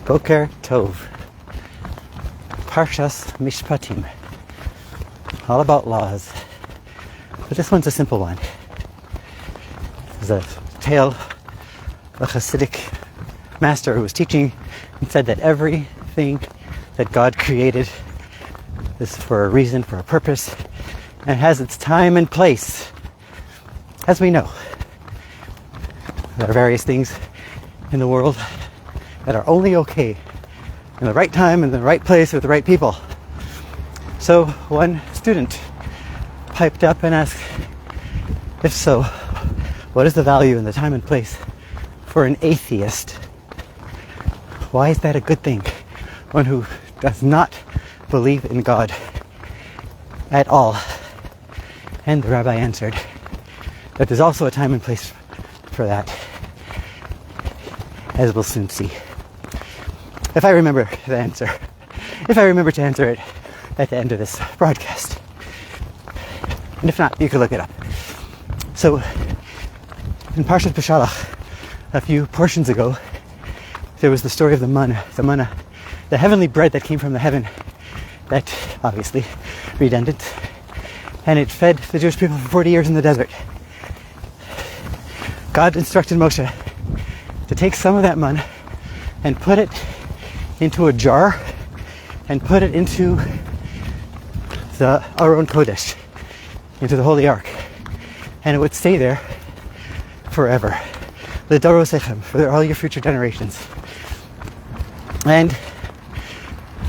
Boker Tov. Parshas Mishpatim. All about laws. But this one's a simple one. It's a tale of a Hasidic master who was teaching and said that everything that God created is for a reason, for a purpose, and has its time and place. As we know, there are various things in the world that are only okay in the right time, in the right place, with the right people. So one student piped up and asked, if so, what is the value in the time and place for an atheist? Why is that a good thing? One who does not believe in God at all. And the rabbi answered that there's also a time and place for that, as we'll soon see. If I remember the answer, if I remember to answer it at the end of this broadcast. And if not, you can look it up. So, in Parshat Beshalach, a few portions ago, there was the story of the manna, the heavenly bread that came from the heaven, that obviously redundant, and it fed the Jewish people for 40 years in the desert. God instructed Moshe to take some of that manna and put it into a jar and put it into the Aron Kodesh, into the Holy Ark, and it would stay there forever. L'dorosechem, for all your future generations. And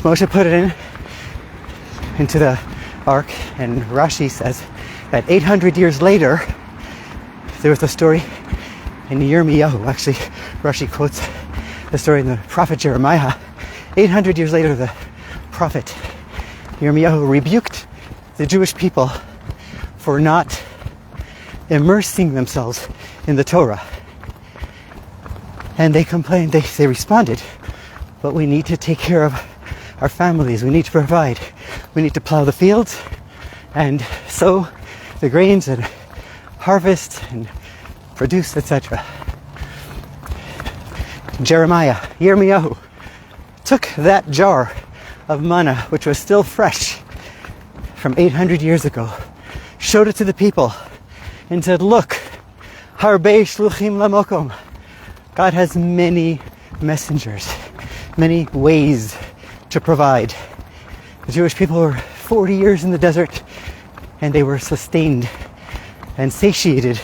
Moshe put it into the Ark, and Rashi says that 800 years later, there was a story in Yirmiyahu. Actually, Rashi quotes the story in the prophet Jeremiah. 800 years later, the prophet Yirmiyahu rebuked the Jewish people for not immersing themselves in the Torah. And they complained, they responded, but we need to take care of our families, we need to provide, we need to plow the fields and sow the grains and harvest and produce, etc. Jeremiah, Yirmiyahu, took that jar of manna, which was still fresh from 800 years ago, showed it to the people, and said, look, Harbei Shluchim Lamokom. God has many messengers, many ways to provide. The Jewish people were 40 years in the desert, and they were sustained and satiated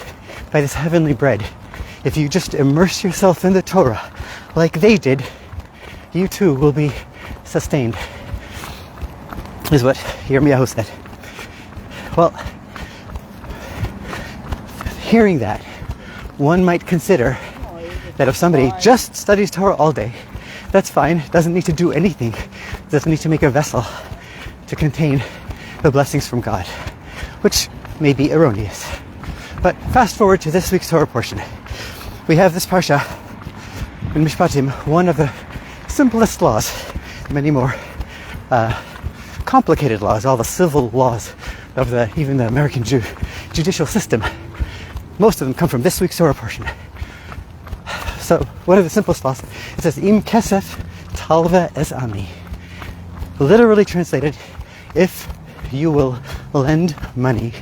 by this heavenly bread. If you just immerse yourself in the Torah like they did, you too will be sustained, is what Yirmiyahu said. Well, hearing that, one might consider that if somebody just studies Torah all day, that's fine, doesn't need to do anything, doesn't need to make a vessel to contain the blessings from God, which may be erroneous. But fast forward to this week's Torah portion. We have this parsha in Mishpatim, one of the simplest laws, many more complicated laws, all the civil laws of even the American judicial system. Most of them come from this week's Torah portion. So, one of the simplest laws, it says, Im kesef talva es ami. Literally translated, if you will lend money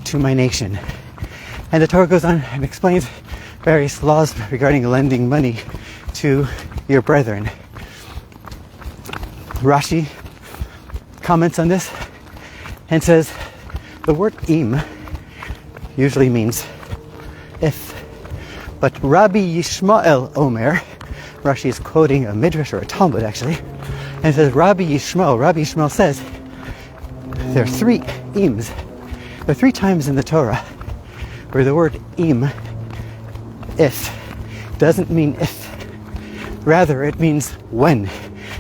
to my nation. And the Torah goes on and explains various laws regarding lending money to your brethren. Rashi comments on this and says the word im usually means if. But Rabbi Yishmael Omer, Rashi is quoting a midrash or a Talmud actually, and says Rabbi Yishmael says there are three ims. There are three times in the Torah where the word im, if, doesn't mean if. Rather, it means when.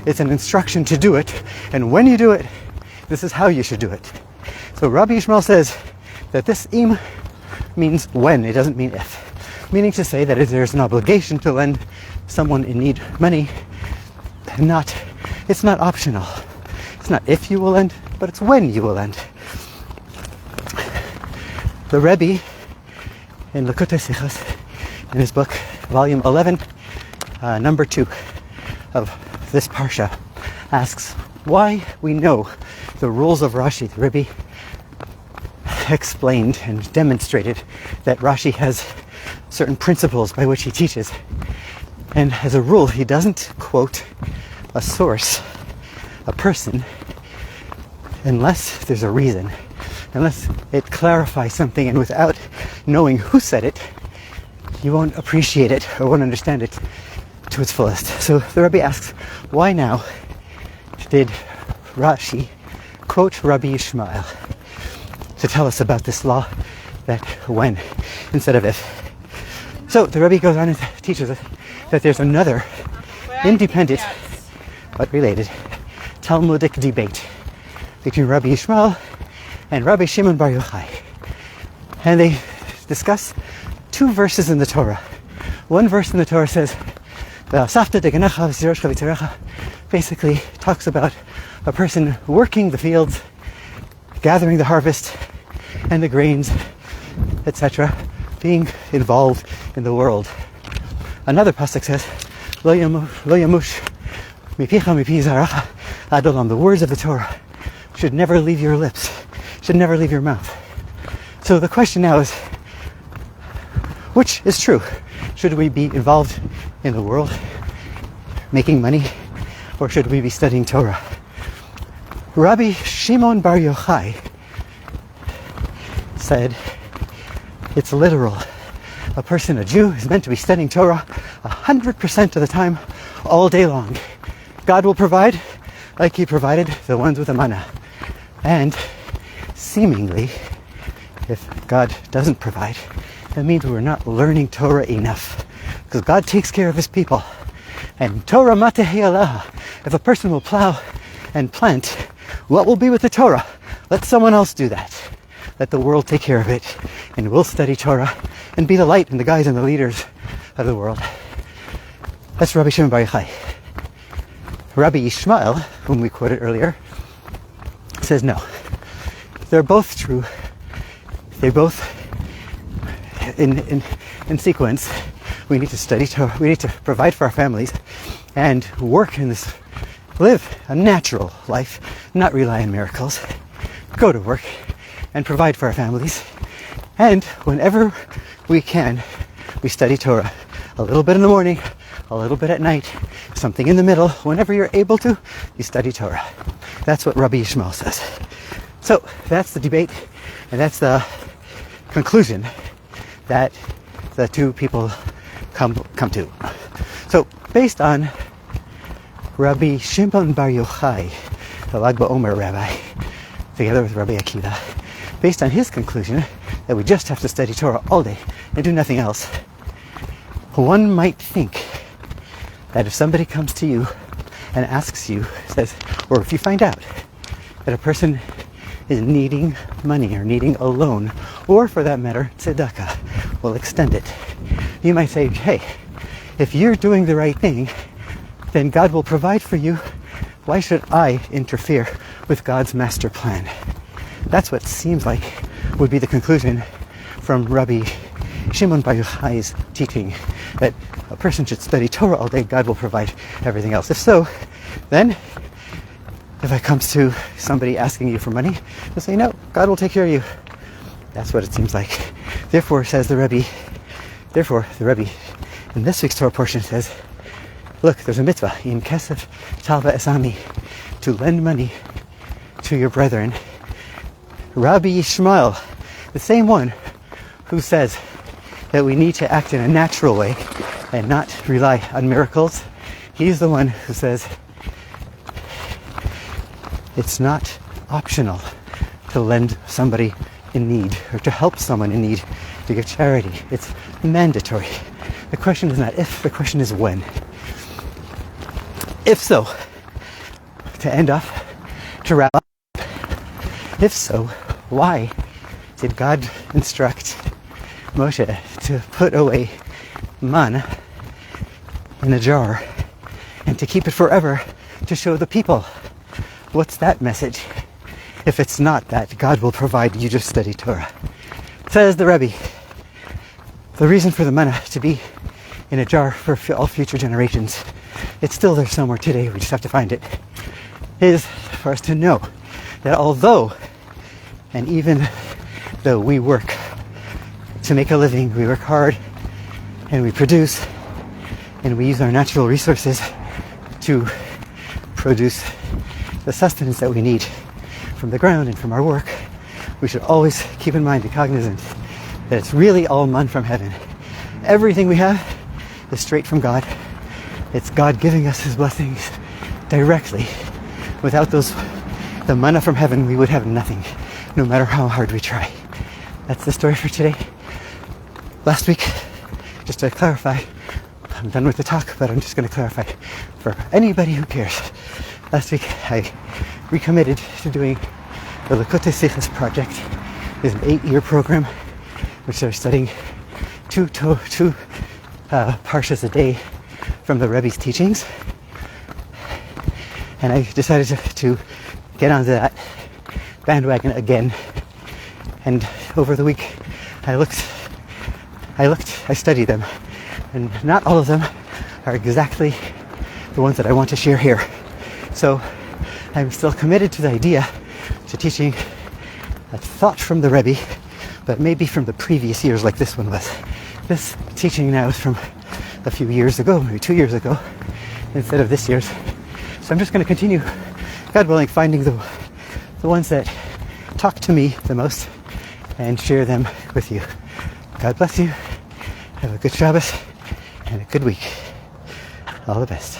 It's an instruction to do it, and when you do it, this is how you should do it. So Rabbi Yishmael says that this im means when, it doesn't mean if. Meaning to say that if there's an obligation to lend someone in need money, it's not optional. It's not if you will lend, but it's when you will lend. The Rabbi in Likutei Sichos, in his book, volume 11, number 2, of this parsha asks why we know the rules of Rashi. The Rabbi explained and demonstrated that Rashi has certain principles by which he teaches. And as a rule, he doesn't quote a source, a person, unless there's a reason, unless it clarifies something, and without knowing who said it, you won't appreciate it or won't understand it to its fullest. So the Rabbi asks, why now did Rashi quote Rabbi Yishmael to tell us about this law that when instead of if? So the Rabbi goes on and teaches us that there's another independent but related Talmudic debate between Rabbi Yishmael and Rabbi Shimon Bar Yochai. And they discuss two verses in the Torah. One verse in the Torah says, basically talks about a person working the fields, gathering the harvest and the grains, etc., being involved in the world. Another pasuk says, Lo yamush mipicha mipi zaracha ad olam. The words of the Torah should never leave your lips, should never leave your mouth. So the question now is, which is true? Should we be involved in the world, making money, or should we be studying Torah? Rabbi Shimon Bar Yochai said it's literal. A person, a Jew, is meant to be studying Torah 100% of the time, all day long. God will provide like he provided the ones with the manna. And seemingly, if God doesn't provide, that means we're not learning Torah enough. Because God takes care of his people. And Torah matehei aleha. If a person will plow and plant, what will be with the Torah? Let someone else do that. Let the world take care of it. And we'll study Torah and be the light and the guides and the leaders of the world. That's Rabbi Shimon Bar Yochai. Rabbi Yishmael, whom we quoted earlier, says no. They're both true. They both, in sequence, we need to study Torah, we need to provide for our families and work in this, live a natural life, not rely on miracles, go to work and provide for our families. And whenever we can, we study Torah. A little bit in the morning, a little bit at night, something in the middle. Whenever you're able to, you study Torah. That's what Rabbi Yishmael says. So that's the debate, and that's the conclusion that the two people come to. So based on Rabbi Shimon Bar Yochai, the Lag BaOmer rabbi, together with Rabbi Akiva, based on his conclusion that we just have to study Torah all day and do nothing else, one might think that if somebody comes to you and asks you, says, or if you find out that a person is needing money or needing a loan, or for that matter, tzedakah, will extend it, you might say, hey, if you're doing the right thing, then God will provide for you. Why should I interfere with God's master plan? That's what seems like would be the conclusion from Rabbi Shimon Bar Yochai's teaching, that a person should study Torah all day, God will provide everything else. If so, then if it comes to somebody asking you for money, you'll say, no, God will take care of you. That's what it seems like. Therefore, says the Rabbi, in this week's Torah portion says, look, there's a mitzvah, in kesef talva esami, to lend money to your brethren. Rabbi Yishmael, the same one who says that we need to act in a natural way and not rely on miracles, he's the one who says it's not optional to lend somebody in need or to help someone in need, to give charity. It's mandatory. The question is not if, the question is when. If so, to end off, to wrap up, if so, why did God instruct Moshe to put away manna in a jar and to keep it forever to show the people? What's that message? If it's not that God will provide, you just study Torah. Says the Rabbi, the reason for the manna to be in a jar for all future generations it's still there somewhere today, we just have to find it, is for us to know that although, and even though we work to make a living, we work hard, and we produce, and we use our natural resources to produce the sustenance that we need from the ground and from our work, we should always keep in mind, be cognizant that it's really all man from heaven. Everything we have is straight from God. It's God giving us his blessings directly. Without the manna from heaven, we would have nothing, no matter how hard we try. That's the story for today. Last week, just to clarify, I'm done with the talk, but I'm just going to clarify for anybody who cares. Last week, I recommitted to doing the Lakota Sichos project. It's an 8-year program, which they're studying two parshas a day from the Rabbi's teachings. And I decided to get onto that bandwagon again. And over the week, I studied them. And not all of them are exactly the ones that I want to share here. So I'm still committed to the idea, to teaching a thought from the Rabbi, but maybe from the previous years like this one was. This teaching now is from a few years ago, maybe 2 years ago, instead of this year's. So I'm just going to continue, God willing, finding the ones that talk to me the most and share them with you. God bless you. Have a good Shabbos and a good week. All the best.